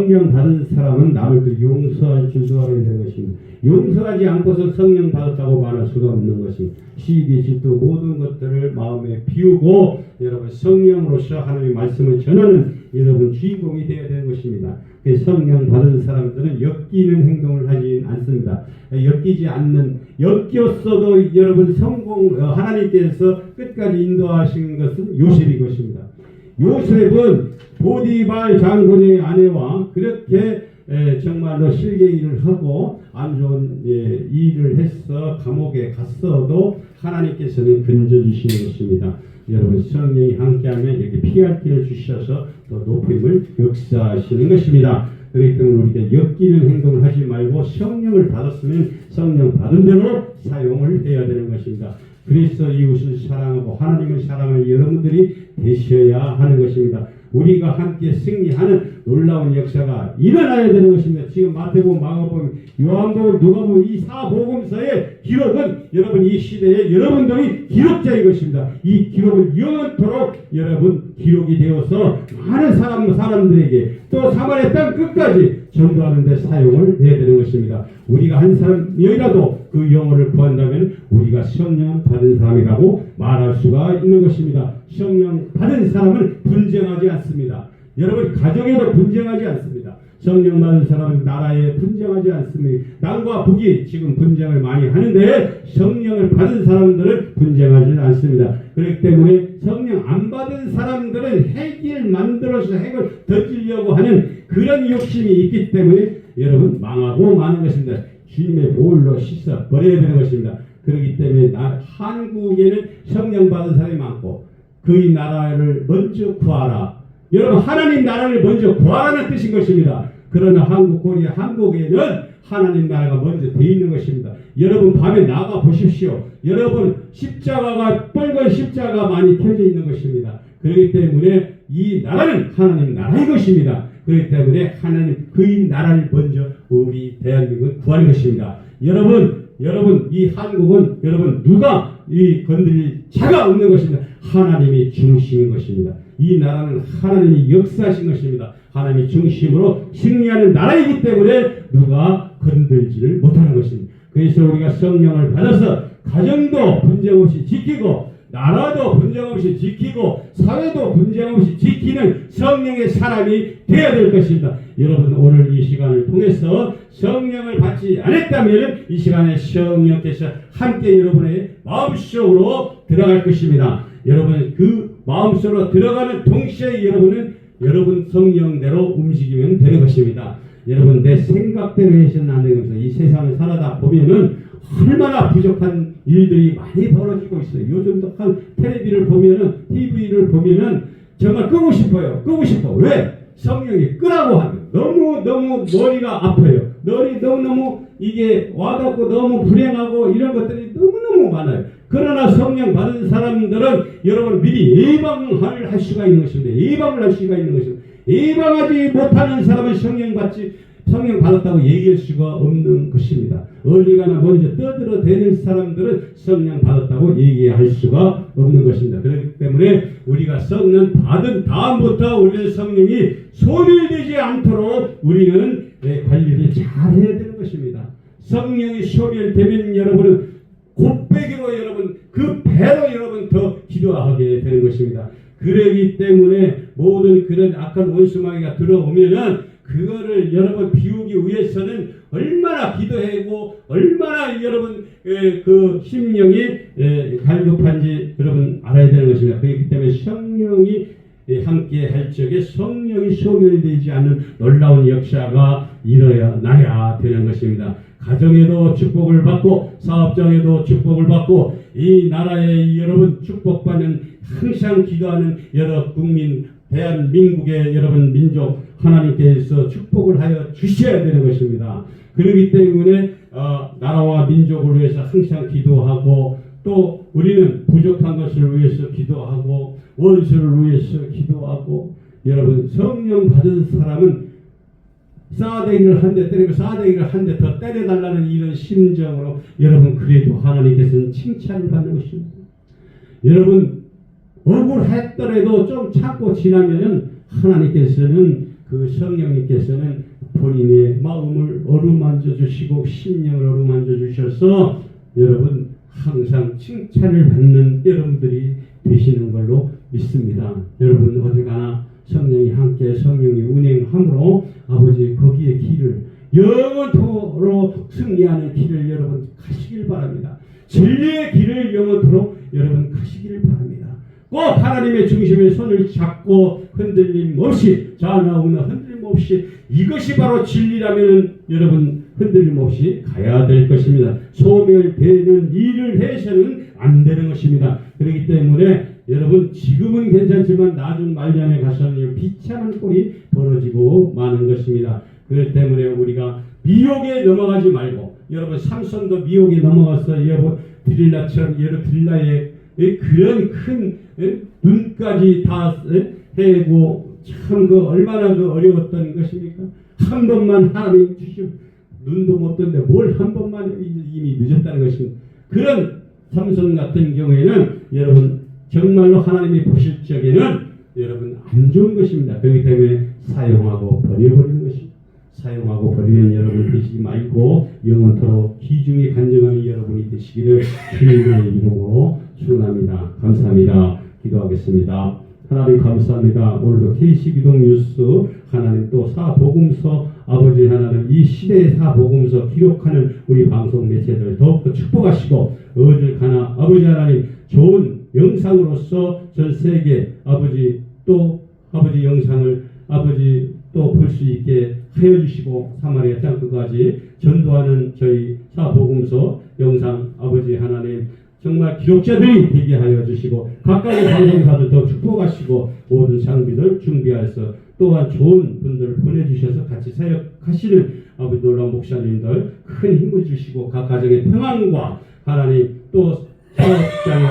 성령 받은 사람은 남을 또 용서할 줄도 알아야 되는 것입니다. 용서하지 않고서 성령 받았다고 말할 수가 없는 것입니다. 시기, 질투 모든 것들을 마음에 비우고 여러분 성령으로서 하나님의 말씀을 전하는 여러분 주인공이 되어야 되는 것입니다. 성령 받은 사람들은 엮이는 행동을 하지 않습니다. 엮였어도 여러분 하나님께서 끝까지 인도하신 것은 요셉이 것입니다. 요셉은 보디발 장군의 아내와 그렇게 정말로 실개 일을 하고 안 좋은 일을 해서 감옥에 갔어도 하나님께서는 건져주시는 것입니다. 여러분 성령이 함께하면 이렇게 피할 길을 주셔서 더 높임을 역사하시는 것입니다. 그렇기 때문에 우리가 엮이는 행동을 하지 말고 성령을 받았으면 성령 받은 대로 사용을 해야 되는 것입니다. 그리스도 이웃을 사랑하고 하나님을 사랑하는 여러분들이 되셔야 하는 것입니다. 우리가 함께 승리하는 놀라운 역사가 일어나야 되는 것입니다. 지금 마태복음, 마가복음, 요한복음, 누가복음 이 사복음서의 기록은 여러분 이 시대에 여러분들이 기록자인 것입니다. 이 기록을 영원토록 여러분 기록이 되어서 많은 사람들에게 또 사마리아 땅 끝까지 전도하는 데 사용을 해야 되는 것입니다. 우리가 한 사람이라도 그 영혼을 구한다면 우리가 성령 받은 사람이라고 말할 수가 있는 것입니다. 성령 받은 사람은 분쟁하지 않습니다. 여러분 가정에도 분쟁하지 않습니다. 성령 받은 사람은 나라에 분쟁하지 않습니다. 남과 북이 지금 분쟁을 많이 하는데 성령을 받은 사람들은 분쟁하지 않습니다. 그렇기 때문에 성령 안 받은 사람들은 핵을 만들어서 핵을 던지려고 하는 그런 욕심이 있기 때문에 여러분 망하고 마는 것입니다. 주님의 보혈로 씻어 버려야 되는 것입니다. 그렇기 때문에 한국에는 성령 받은 사람이 많고 그의 나라를 먼저 구하라. 여러분 하나님 나라를 먼저 구하라는 뜻인 것입니다. 그러나 한국에는 하나님 나라가 먼저 되어 있는 것입니다. 여러분 밤에 나가 보십시오. 여러분 빨간 십자가 많이 펴져 있는 것입니다. 그렇기 때문에 이 나라는 하나님 나라의 것입니다. 그렇기 때문에 하나님 그의 나라를 먼저 우리 대한민국은 구하는 것입니다. 여러분 이 한국은 여러분 누가 이 건드릴 자가 없는 것입니다. 하나님이 중심인 것입니다. 이 나라는 하나님이 역사하신 것입니다. 하나님이 중심으로 승리하는 나라이기 때문에 누가 건들지를 못하는 것입니다. 그래서 우리가 성령을 받아서 가정도 분쟁 없이 지키고 나라도 분쟁 없이 지키고 사회도 분쟁 없이 지키는 성령의 사람이 되어야 될 것입니다. 여러분 오늘 이 시간을 통해서 성령을 받지 않았다면 이 시간에 성령께서 함께 여러분의 마음속으로 들어갈 것입니다. 여러분 그 마음속으로 들어가는 동시에 여러분 성령대로 움직이면 되는 것입니다. 여러분 내 생각대로 해서는 안 되는 것입니다. 이 세상을 살아다 보면은 얼마나 부족한 일들이 많이 벌어지고 있어요. 요즘도 텔레비를 보면은 TV를 보면은 정말 끄고 싶어. 왜? 성령이 끄라고 하면 너무 머리가 아파요. 너무 이게 와닿고 너무 불행하고 이런 것들이 너무너무 많아요. 그러나 성령 받은 사람들은 여러분 미리 예방을 할 수가 있는 것입니다. 예방을 할 수가 있는 것입니다. 예방하지 못하는 사람은 성령 받았다고 얘기할 수가 없는 것입니다. 어디가나 먼저 떠들어대는 사람들은 성령 받았다고 얘기할 수가 없는 것입니다. 그렇기 때문에 우리가 성령 받은 다음부터 우리의 성령이 소멸되지 않도록 우리는 관리를 잘 해야 되는 것입니다. 성령이 소멸되면 여러분은 곱배기로 여러분 그 배로 여러분 더 기도하게 되는 것입니다. 그러기 때문에 모든 그런 악한 원수마귀가 들어오면은 그거를 여러분 비우기 위해서는 얼마나 기도하고 얼마나 여러분 그 심령이 갈급한지 여러분 알아야 되는 것입니다. 그렇기 때문에 성령이 함께 할 적에 성령이 소멸되지 않는 놀라운 역사가 일어나야 되는 것입니다. 가정에도 축복을 받고 사업장에도 축복을 받고 이 나라에 여러분 축복받는 항상 기도하는 여러 국민 대한민국의 여러분 민족 하나님께서 축복을 하여 주셔야 되는 것입니다. 그렇기 때문에 나라와 민족을 위해서 항상 기도하고 또 우리는 부족한 것을 위해서 기도하고 원수를 위해서 기도하고 여러분 성령 받은 사람은 싸대기를 한 대 때리고 싸대기를 한 대 더 때려달라는 이런 심정으로 여러분 그래도 하나님께서는 칭찬을 받는 것입니다. 여러분 억울했더라도 좀 참고 지나면은 하나님께서는 그 성령님께서는 본인의 마음을 어루만져 주시고 심령을 어루만져 주셔서 여러분 항상 칭찬을 받는 여러분들이 되시는 걸로 믿습니다. 여러분 어디 가나 성령이 함께 성령이 운행함으로 아버지 거기에 길을 영원토록 승리하는 길을 여러분 가시길 바랍니다. 진리의 길을 영원토록 여러분 가시길 바랍니다. 꼭 하나님의 중심에 손을 잡고 흔들림 없이 좌우나 흔들림 없이 이것이 바로 진리라면 여러분 흔들림 없이 가야 될 것입니다. 소멸되는 일을 해서는 안 되는 것입니다. 그렇기 때문에 여러분 지금은 괜찮지만 나중 말년에 가서는 비참한 꼴이 벌어지고 마는 것입니다. 그렇기 때문에 우리가 미혹에 넘어가지 말고 여러분 삼손도 미혹에 넘어가서 여러분 드릴라처럼 여러분 드릴라의 그런 큰 눈까지 다 해고 참 그 얼마나 그 어려웠던 것입니까? 한 번만 하나님 주시면 눈도 못 떴는데 뭘 한 번만 이미 늦었다는 것입니다. 그런 삼손 같은 경우에는 여러분 정말로 하나님이 보실 적에는 여러분 안 좋은 것입니다. 그렇기 때문에 사용하고 버려버리는 것입니다. 사용하고 버리는 여러분 되시지 말고 영원토록 기중에 간증하는 여러분이 되시기를 주님의 이름으로 축원합니다. 감사합니다. 기도하겠습니다. 하나님 감사합니다. 오늘도 KC기동 뉴스 하나님 또 사복음서 아버지 하나님 이 시대의 사복음서 기록하는 우리 방송 매체들 더욱더 축복하시고 어딜 가나 아버지 하나님 좋은 영상으로서 전 세계 아버지 또 아버지 영상을 아버지 또 볼 수 있게 하여 주시고 사마리아 땅끝까지 전도하는 저희 사복음서 영상 아버지 하나님 정말 기록자들이 되게 하여 주시고 각각의 방송사들 더 축복하시고 모든 장비를 준비해서 또한 좋은 분들을 보내주셔서 같이 사역하시는 아버지 놀라운 목사님들 큰 힘을 주시고 각 가정의 평안과 하나님 또 사업장의